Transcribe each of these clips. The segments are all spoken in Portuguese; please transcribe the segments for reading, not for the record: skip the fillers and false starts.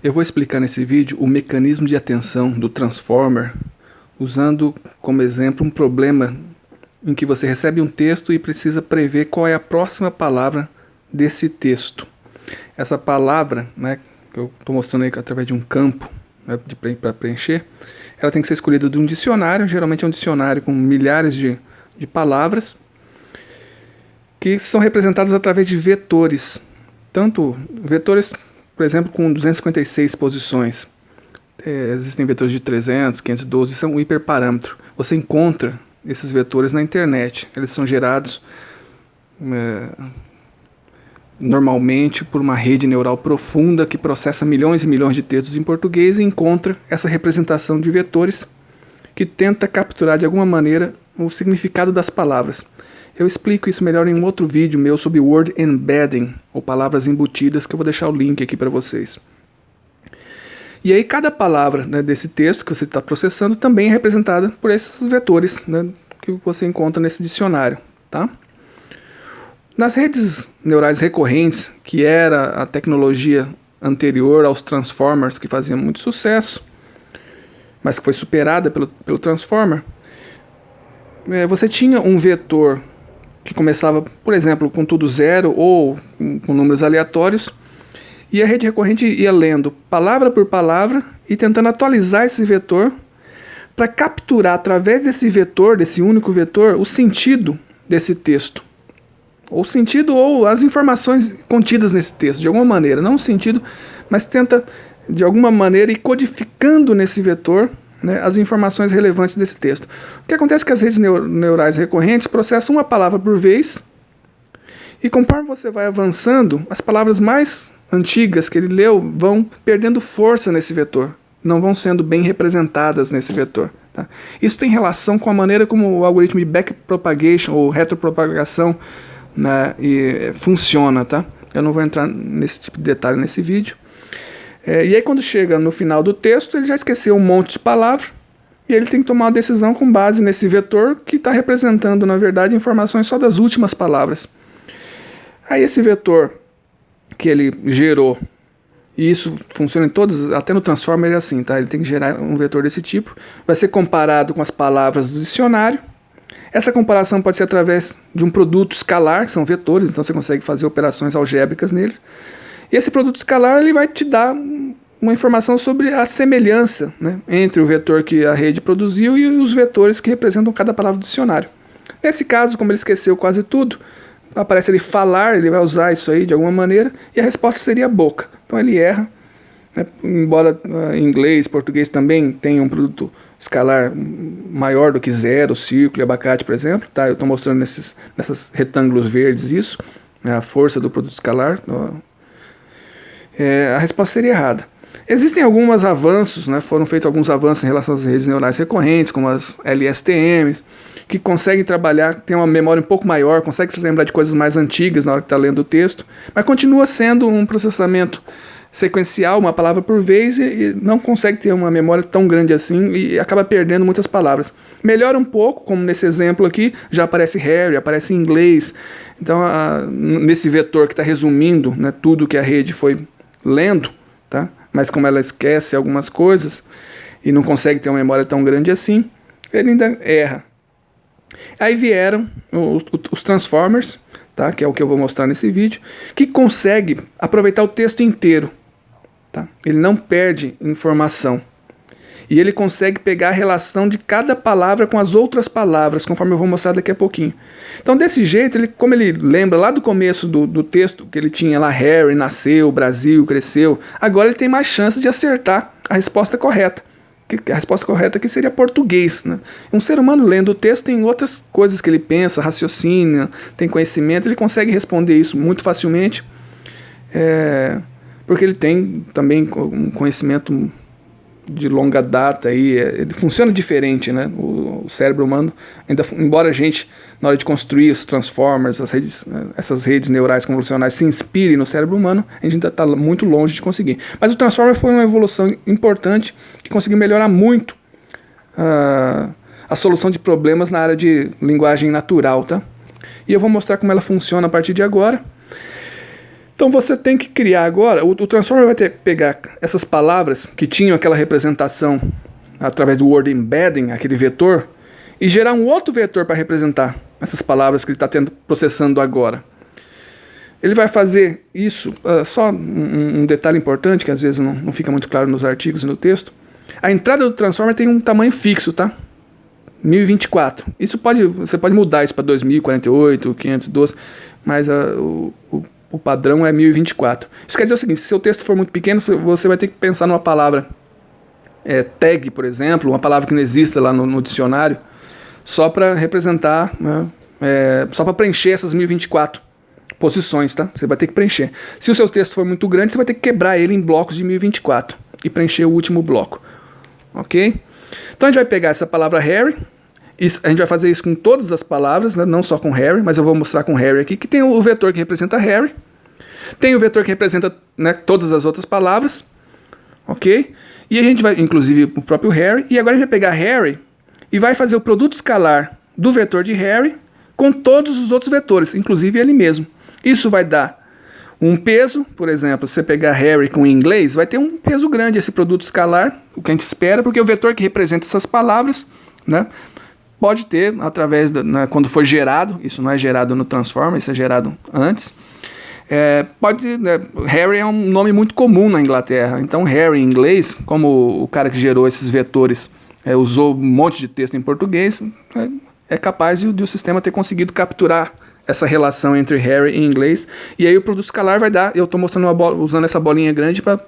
Eu vou explicar nesse vídeo o mecanismo de atenção do Transformer, usando como exemplo um problema em que você recebe um texto e precisa prever qual é a próxima palavra desse texto. Essa palavra, que eu estou mostrando aí através de um campo, para preencher, ela tem que ser escolhida de um dicionário. Geralmente é um dicionário com milhares de palavras, que são representadas através de vetores. Tanto vetores, por exemplo, com 256 posições. Existem vetores de 300, 512, isso é um hiperparâmetro. Você encontra esses vetores na internet. Eles são gerados normalmente por uma rede neural profunda que processa milhões e milhões de textos em português e encontra essa representação de vetores que tenta capturar de alguma maneira o significado das palavras. Eu explico isso melhor em um outro vídeo meu sobre word embedding, ou palavras embutidas, que eu vou deixar o link aqui para vocês. E aí cada palavra desse texto que você está processando também é representada por esses vetores que você encontra nesse dicionário. Tá? Nas redes neurais recorrentes, que era a tecnologia anterior aos Transformers, que fazia muito sucesso, mas que foi superada pelo Transformer, você tinha um vetor que começava, por exemplo, com tudo zero ou com números aleatórios, e a rede recorrente ia lendo palavra por palavra e tentando atualizar esse vetor para capturar através desse vetor, desse único vetor, o sentido desse texto. Ou sentido ou as informações contidas nesse texto, de alguma maneira. Não o sentido, mas tenta de alguma maneira ir codificando nesse vetor as informações relevantes desse texto. O que acontece é que as redes neurais recorrentes processam uma palavra por vez, e conforme você vai avançando, as palavras mais antigas que ele leu vão perdendo força nesse vetor, não vão sendo bem representadas nesse vetor. Tá? Isso tem relação com a maneira como o algoritmo de backpropagation ou retropropagação funciona. Tá? Eu não vou entrar nesse tipo de detalhe nesse vídeo. E aí quando chega no final do texto, ele já esqueceu um monte de palavra, e ele tem que tomar uma decisão com base nesse vetor que está representando, na verdade, informações só das últimas palavras. Aí esse vetor que ele gerou, e isso funciona em todos, até no Transformer é assim, tá? Ele tem que gerar um vetor desse tipo, vai ser comparado com as palavras do dicionário. Essa comparação pode ser através de um produto escalar, que são vetores, então você consegue fazer operações algébricas neles. E esse produto escalar ele vai te dar uma informação sobre a semelhança entre o vetor que a rede produziu e os vetores que representam cada palavra do dicionário. Nesse caso, como ele esqueceu quase tudo, aparece ele falar, ele vai usar isso aí de alguma maneira, e a resposta seria boca. Então ele erra, embora em inglês, português também tenha um produto escalar maior do que zero, círculo e abacate, por exemplo. Tá? Eu estou mostrando nesses retângulos verdes isso, a força do produto escalar. A resposta seria errada. Existem alguns avanços, foram feitos alguns avanços em relação às redes neurais recorrentes, como as LSTMs, que conseguem trabalhar, tem uma memória um pouco maior, consegue se lembrar de coisas mais antigas na hora que está lendo o texto, mas continua sendo um processamento sequencial, uma palavra por vez, e não consegue ter uma memória tão grande assim e acaba perdendo muitas palavras. Melhora um pouco, como nesse exemplo aqui, já aparece Harry, aparece em inglês. Então, nesse vetor que está resumindo tudo que a rede foi lendo, tá? Mas como ela esquece algumas coisas e não consegue ter uma memória tão grande assim, ele ainda erra. Aí vieram os Transformers, tá? Que é o que eu vou mostrar nesse vídeo, que consegue aproveitar o texto inteiro. Tá? Ele não perde informação. E ele consegue pegar a relação de cada palavra com as outras palavras, conforme eu vou mostrar daqui a pouquinho. Então, desse jeito, como ele lembra lá do começo do texto, que ele tinha lá, Harry nasceu, Brasil cresceu, agora ele tem mais chance de acertar a resposta correta. A resposta correta aqui seria português. Um ser humano lendo o texto tem outras coisas que ele pensa, raciocina, tem conhecimento, ele consegue responder isso muito facilmente, porque ele tem também um conhecimento de longa data, ele funciona diferente, o cérebro humano, embora a gente, na hora de construir os Transformers, essas redes neurais convolucionais se inspirem no cérebro humano, a gente ainda está muito longe de conseguir. Mas o Transformer foi uma evolução importante que conseguiu melhorar muito a solução de problemas na área de linguagem natural, tá? E eu vou mostrar como ela funciona a partir de agora. Então você tem que criar agora, o Transformer vai ter que pegar essas palavras que tinham aquela representação através do word embedding, aquele vetor, e gerar um outro vetor para representar essas palavras que ele está processando agora. Ele vai fazer isso, só um detalhe importante, que às vezes não fica muito claro nos artigos e no texto. A entrada do Transformer tem um tamanho fixo, tá? 1024. Você pode mudar isso para 2048, 512, mas o padrão é 1024. Isso quer dizer o seguinte, se seu texto for muito pequeno, você vai ter que pensar numa palavra tag, por exemplo, uma palavra que não exista lá no dicionário, só para representar, né, só para preencher essas 1024 posições, tá? Você vai ter que preencher. Se o seu texto for muito grande, você vai ter que quebrar ele em blocos de 1024 e preencher o último bloco, ok? Então a gente vai pegar essa palavra Harry, a gente vai fazer isso com todas as palavras, né? Não só com Harry, mas eu vou mostrar com Harry aqui, que tem o vetor que representa Harry, tem o vetor que representa, né, todas as outras palavras, ok? E a gente vai, inclusive, o próprio Harry, e agora a gente vai pegar Harry e vai fazer o produto escalar do vetor de Harry com todos os outros vetores, inclusive ele mesmo. Isso vai dar um peso, por exemplo, se você pegar Harry com inglês, vai ter um peso grande esse produto escalar, o que a gente espera, porque o vetor que representa essas palavras, né, pode ter, através, quando for gerado, isso não é gerado no Transformer, isso é gerado antes, Harry é um nome muito comum na Inglaterra, então Harry em inglês, como o cara que gerou esses vetores usou um monte de texto em português, é capaz de o sistema ter conseguido capturar essa relação entre Harry e inglês, e aí o produto escalar vai dar, eu estou mostrando usando essa bolinha grande para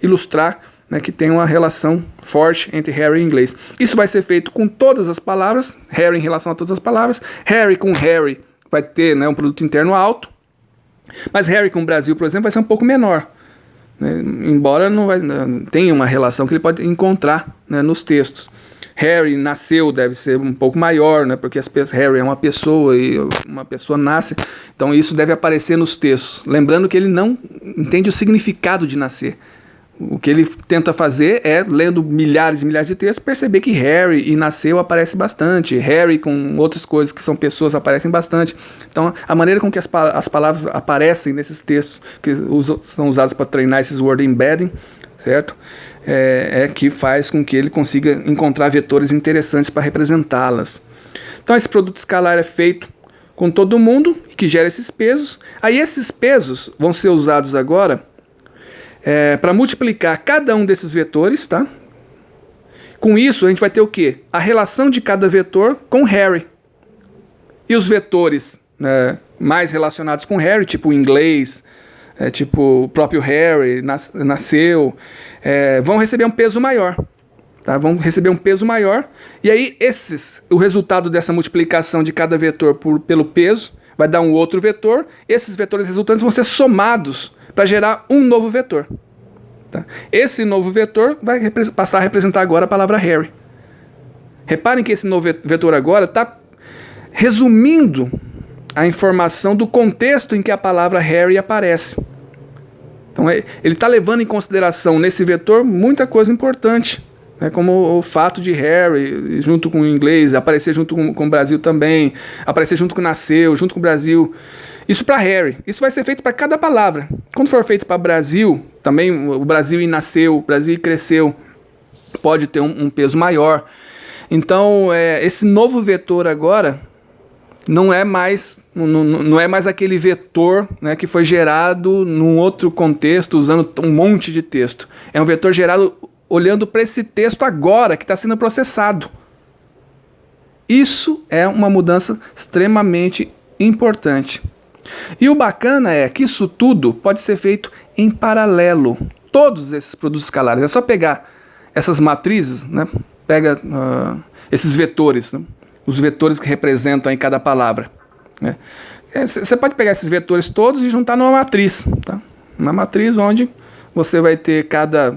ilustrar, né, que tem uma relação forte entre Harry e inglês. Isso vai ser feito com todas as palavras, Harry em relação a todas as palavras, Harry com Harry vai ter, né, um produto interno alto, mas Harry com Brasil, por exemplo, vai ser um pouco menor, né, embora tenha uma relação que ele pode encontrar, né, nos textos. Harry nasceu deve ser um pouco maior, né, porque Harry é uma pessoa e uma pessoa nasce, então isso deve aparecer nos textos. Lembrando que ele não entende o significado de nascer. O que ele tenta fazer é, lendo milhares e milhares de textos, perceber que Harry e nasceu aparece bastante, Harry com outras coisas que são pessoas aparecem bastante. Então a maneira com que as palavras aparecem nesses textos, que são usados para treinar esses word embedding, certo? Que faz com que ele consiga encontrar vetores interessantes para representá-las. Então esse produto escalar é feito com todo mundo, que gera esses pesos. Aí esses pesos vão ser usados agora para multiplicar cada um desses vetores, tá? Com isso a gente vai ter o quê? A relação de cada vetor com Harry. E os vetores mais relacionados com Harry, tipo o inglês, tipo o próprio Harry nasceu, vão receber um peso maior, tá? Vão receber um peso maior, e aí o resultado dessa multiplicação de cada vetor pelo peso vai dar um outro vetor. Esses vetores resultantes vão ser somados para gerar um novo vetor, tá? Esse novo vetor vai passar a representar agora a palavra Harry. Reparem que esse novo vetor agora está resumindo a informação do contexto em que a palavra Harry aparece. Então ele está levando em consideração nesse vetor muita coisa importante, né, como o fato de Harry, junto com o inglês, aparecer junto com o Brasil também, aparecer junto com nasceu, junto com o Brasil. Isso para Harry. Isso vai ser feito para cada palavra. Quando for feito para Brasil, também o Brasil e nasceu, o Brasil e cresceu, pode ter um peso maior. Então esse novo vetor agora não é mais aquele vetor, né, que foi gerado num outro contexto, usando um monte de texto. É um vetor gerado olhando para esse texto agora, que está sendo processado. Isso é uma mudança extremamente importante. E o bacana é que isso tudo pode ser feito em paralelo. Todos esses produtos escalares. É só pegar essas matrizes, né, pega esses vetores, né, os vetores que representam em cada palavra, né. Você pode pegar esses vetores todos e juntar numa matriz, tá? Uma matriz onde você vai ter cada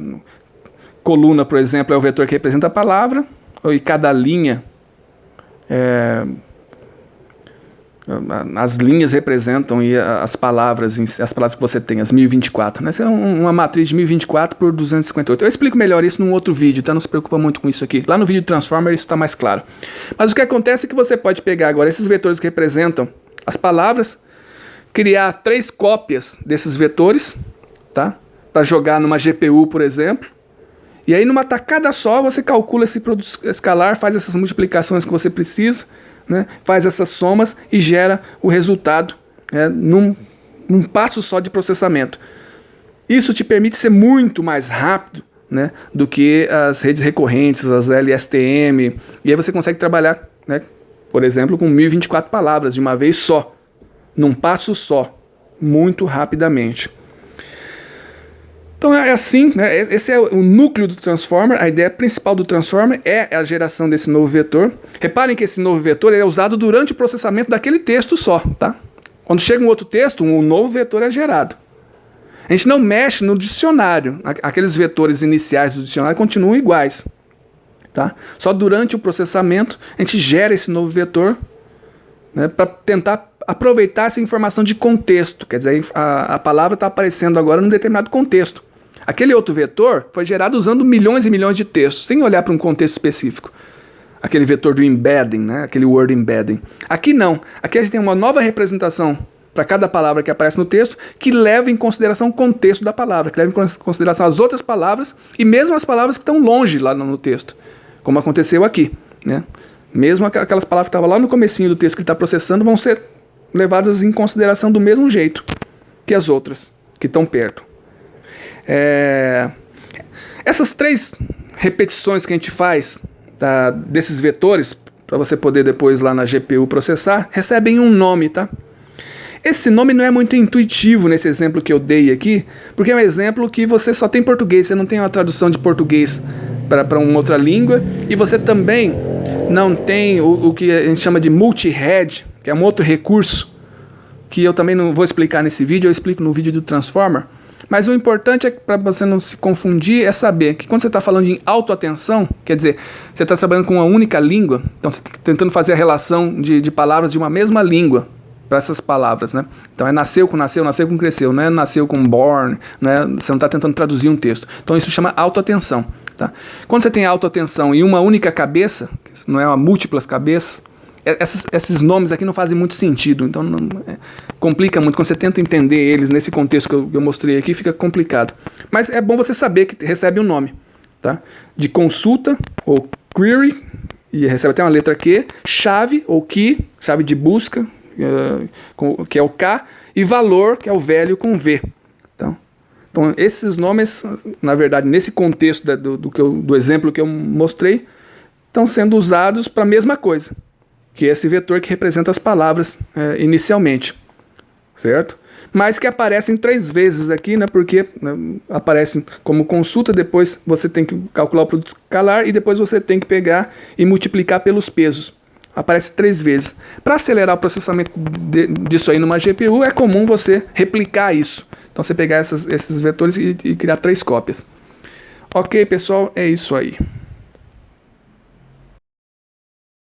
coluna, por exemplo, é o vetor que representa a palavra, e cada linha, as linhas representam as palavras que você tem, as 1024. Né? Essa é uma matriz de 1024 por 258. Eu explico melhor isso num outro vídeo, tá? Não se preocupa muito com isso aqui. Lá no vídeo de Transformer isso está mais claro. Mas o que acontece é que você pode pegar agora esses vetores que representam as palavras, criar 3 cópias desses vetores, tá? Para jogar numa GPU, por exemplo. E aí, numa tacada só, você calcula esse produto escalar, faz essas multiplicações que você precisa, né? Faz essas somas e gera o resultado, né? num passo só de processamento. Isso te permite ser muito mais rápido, né, do que as redes recorrentes, as LSTM, e aí você consegue trabalhar, né, por exemplo, com 1024 palavras de uma vez só, num passo só, muito rapidamente. Então é assim, né, esse é o núcleo do Transformer. A ideia principal do Transformer é a geração desse novo vetor. Reparem que esse novo vetor é usado durante o processamento daquele texto só, tá? Quando chega um outro texto, um novo vetor é gerado. A gente não mexe no dicionário. Aqueles vetores iniciais do dicionário continuam iguais, tá? Só durante o processamento a gente gera esse novo vetor, né, para tentar aproveitar essa informação de contexto. Quer dizer, a palavra está aparecendo agora num determinado contexto. Aquele outro vetor foi gerado usando milhões e milhões de textos, sem olhar para um contexto específico. Aquele vetor do embedding, né, aquele word embedding. Aqui não. Aqui a gente tem uma nova representação para cada palavra que aparece no texto, que leva em consideração o contexto da palavra, que leva em consideração as outras palavras e mesmo as palavras que estão longe lá no texto, como aconteceu aqui, né? Mesmo aquelas palavras que estavam lá no comecinho do texto que ele está processando vão ser levadas em consideração do mesmo jeito que as outras que estão perto. Essas 3 repetições que a gente faz, tá, desses vetores, para você poder depois lá na GPU processar, recebem um nome, tá? Esse nome não é muito intuitivo nesse exemplo que eu dei aqui, porque é um exemplo que você só tem português, você não tem uma tradução de português para uma outra língua, e você também não tem o que a gente chama de multi-head, que é um outro recurso, que eu também não vou explicar nesse vídeo, eu explico no vídeo do Transformer. Mas o importante é, para você não se confundir, é saber que quando você está falando em autoatenção, quer dizer, você está trabalhando com uma única língua, então você está tentando fazer a relação de palavras de uma mesma língua, para essas palavras, né? Então é nasceu com cresceu, não é nasceu com born, né? Você não está tentando traduzir um texto. Então isso chama autoatenção, tá? Quando você tem autoatenção e uma única cabeça, não é uma múltiplas cabeças, esses nomes aqui não fazem muito sentido, então complica muito. Quando você tenta entender eles nesse contexto que eu mostrei aqui, fica complicado. Mas é bom você saber que recebe um nome, tá? De consulta ou query, e recebe até uma letra Q, chave ou key, chave de busca, que é o K, e valor, que é o velho com V. Então esses nomes, na verdade, nesse contexto do exemplo que eu mostrei, estão sendo usados para a mesma coisa, que é esse vetor que representa as palavras inicialmente, certo? Mas que aparecem 3 vezes aqui, né, porque aparecem como consulta, depois você tem que calcular o produto escalar e depois você tem que pegar e multiplicar pelos pesos. Aparece 3 vezes. Para acelerar o processamento disso aí numa GPU, é comum você replicar isso. Então você pegar esses vetores e criar 3 cópias. Ok, pessoal, é isso aí.